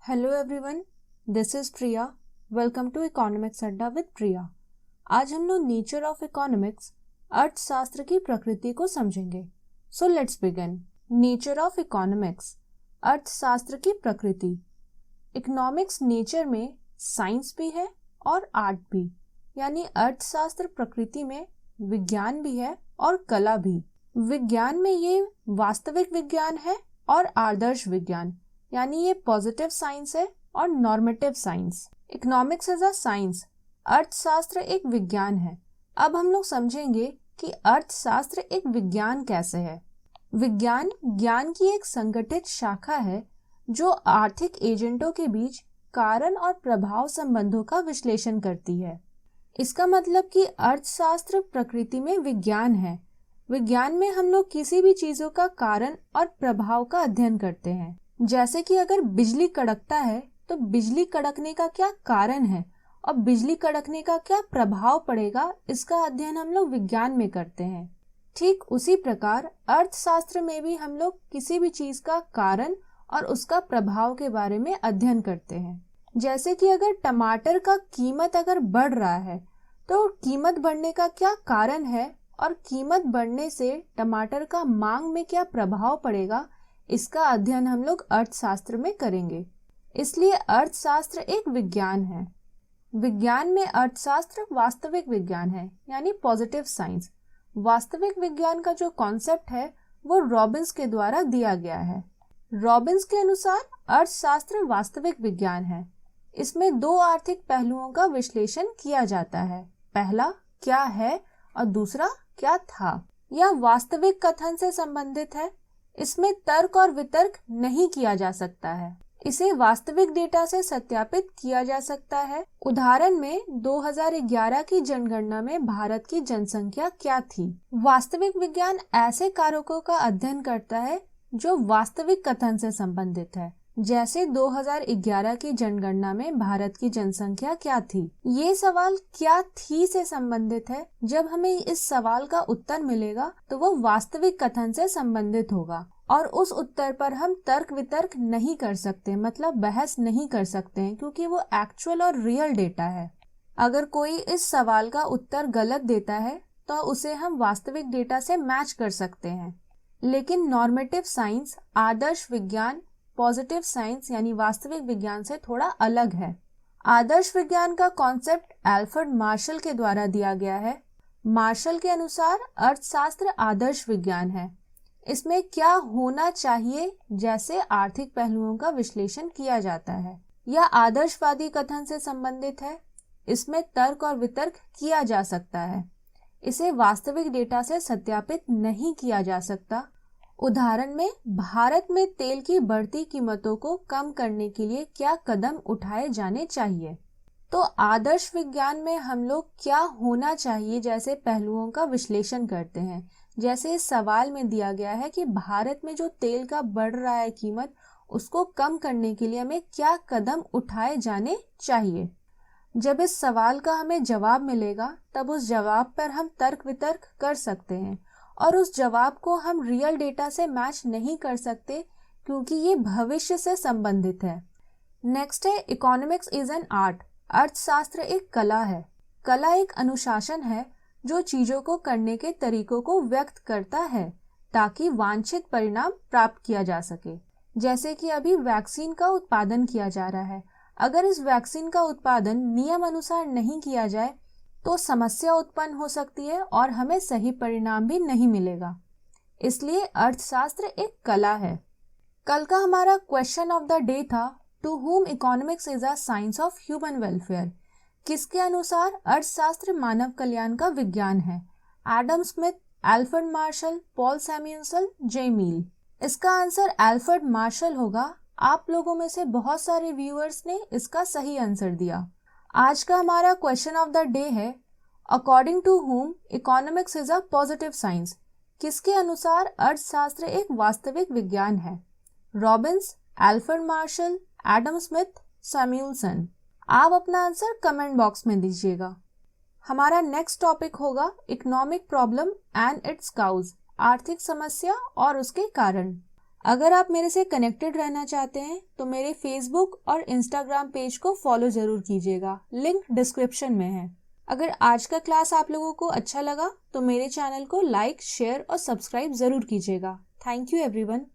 Hello everyone, this is Priya. Welcome to economics Adda with Priya. आज हम लोग नेचर ऑफ इकोनॉमिक्स अर्थशास्त्र की प्रकृति को समझेंगे। So let's begin. Nature of economics, अर्थशास्त्र की प्रकृति। इकोनॉमिक्स नेचर में साइंस भी है और आर्ट भी, यानी अर्थशास्त्र प्रकृति में विज्ञान भी है और कला भी। विज्ञान में ये वास्तविक विज्ञान है और आदर्श विज्ञान, यानी ये पॉजिटिव साइंस है और normative science. Economics is a science, अर्थशास्त्र एक विज्ञान है। अब हम लोग समझेंगे कि अर्थशास्त्र एक विज्ञान कैसे है। विज्ञान ज्ञान की एक संगठित शाखा है जो आर्थिक एजेंटों के बीच कारण और प्रभाव संबंधों का विश्लेषण करती है। इसका मतलब कि अर्थशास्त्र प्रकृति में विज्ञान है। विज्ञान में हम लोग किसी भी चीजों का कारण और प्रभाव का अध्ययन करते हैं। जैसे कि अगर बिजली कड़कता है तो बिजली कड़कने का क्या कारण है और बिजली कड़कने का क्या प्रभाव पड़ेगा, इसका अध्ययन हम लोग विज्ञान में करते हैं। ठीक उसी प्रकार अर्थशास्त्र में भी हम लोग किसी भी चीज का कारण और उसका प्रभाव के बारे में अध्ययन करते हैं। जैसे कि अगर टमाटर का कीमत अगर बढ़ रहा है तो कीमत बढ़ने का क्या कारण है और कीमत बढ़ने से टमाटर का मांग में क्या प्रभाव पड़ेगा, इसका अध्ययन हम लोग अर्थशास्त्र में करेंगे। इसलिए अर्थशास्त्र एक विज्ञान है। विज्ञान में अर्थशास्त्र वास्तविक विज्ञान है, यानी पॉजिटिव साइंस। वास्तविक विज्ञान का जो कॉन्सेप्ट है वो रॉबिन्स के द्वारा दिया गया है। रॉबिन्स के अनुसार अर्थशास्त्र वास्तविक विज्ञान है। इसमें दो आर्थिक पहलुओं का विश्लेषण किया जाता है। पहला क्या है और दूसरा क्या था। यह वास्तविक कथन से संबंधित है। इसमें तर्क और वितर्क नहीं किया जा सकता है। इसे वास्तविक डेटा से सत्यापित किया जा सकता है। उदाहरण में 2011 की जनगणना में भारत की जनसंख्या क्या थी। वास्तविक विज्ञान ऐसे कारकों का अध्ययन करता है जो वास्तविक कथन से संबंधित है। जैसे 2011 की जनगणना में भारत की जनसंख्या क्या थी। ये सवाल क्या थी से संबंधित है। जब हमें इस सवाल का उत्तर मिलेगा तो वो वास्तविक कथन से संबंधित होगा और उस उत्तर पर हम तर्क वितर्क नहीं कर सकते, मतलब बहस नहीं कर सकते हैं, क्योंकि वो एक्चुअल और रियल डेटा है। अगर कोई इस सवाल का उत्तर गलत देता है तो उसे हम वास्तविक डेटा से मैच कर सकते हैं। लेकिन नॉर्मेटिव साइंस, आदर्श विज्ञान, पॉजिटिव साइंस यानी वास्तविक विज्ञान से थोड़ा अलग है। आदर्श विज्ञान का कॉन्सेप्ट अल्फ्रेड मार्शल के द्वारा दिया गया है। मार्शल के अनुसार अर्थशास्त्र आदर्श विज्ञान है। इसमें क्या होना चाहिए जैसे आर्थिक पहलुओं का विश्लेषण किया जाता है। यह आदर्शवादी कथन से संबंधित है। इसमें तर्क और वितर्क किया जा सकता है। इसे वास्तविक डेटा से सत्यापित नहीं किया जा सकता। उदाहरण में भारत में तेल की बढ़ती कीमतों को कम करने के लिए क्या कदम उठाए जाने चाहिए। तो आदर्श विज्ञान में हम लोग क्या होना चाहिए जैसे पहलुओं का विश्लेषण करते हैं। जैसे इस सवाल में दिया गया है कि भारत में जो तेल का बढ़ रहा है कीमत, उसको कम करने के लिए हमें क्या कदम उठाए जाने चाहिए। जब इस सवाल का हमें जवाब मिलेगा तब उस जवाब पर हम तर्क वितर्क कर सकते हैं और उस जवाब को हम रियल डेटा से मैच नहीं कर सकते क्योंकि ये भविष्य से संबंधित है। नेक्स्ट है इकोनॉमिक्स इज एन आर्ट। अर्थशास्त्र एक कला है। कला एक अनुशासन है जो चीजों को करने के तरीकों को व्यक्त करता है ताकि वांछित परिणाम प्राप्त किया जा सके। जैसे कि अभी वैक्सीन का उत्पादन किया जा रहा है। अगर इस वैक्सीन का उत्पादन नियम अनुसार नहीं किया जाए तो समस्या उत्पन्न हो सकती है और हमें सही परिणाम भी नहीं मिलेगा। इसलिए अर्थशास्त्र एक कला है। कल का हमारा क्वेश्चन ऑफ द डे था, to whom economics is a science of human welfare. किसके अनुसार अर्थशास्त्र मानव कल्याण का विज्ञान है। Adam Smith, Alfred Marshall, Paul Samuelson, J Mill. इसका आंसर अल्फ्रेड मार्शल होगा। आप लोगों में से बहुत सारे व्यूअर्स ने इसका सही आंसर दिया। आज का हमारा क्वेश्चन ऑफ द डे है, according to whom economics is a positive science. किसके अनुसार अर्थशास्त्र एक वास्तविक विज्ञान है। Robbins, Alfred Marshall, Adam Smith, Samuelson. आप अपना आंसर कमेंट बॉक्स में दीजिएगा। हमारा नेक्स्ट टॉपिक होगा economic problem and its cause. आर्थिक समस्या और उसके कारण। अगर आप मेरे से कनेक्टेड रहना चाहते हैं तो मेरे फेसबुक और इंस्टाग्राम पेज को फॉलो ज़रूर कीजिएगा, लिंक डिस्क्रिप्शन में है। अगर आज का क्लास आप लोगों को अच्छा लगा तो मेरे चैनल को लाइक, शेयर और सब्सक्राइब ज़रूर कीजिएगा। Thank you everyone.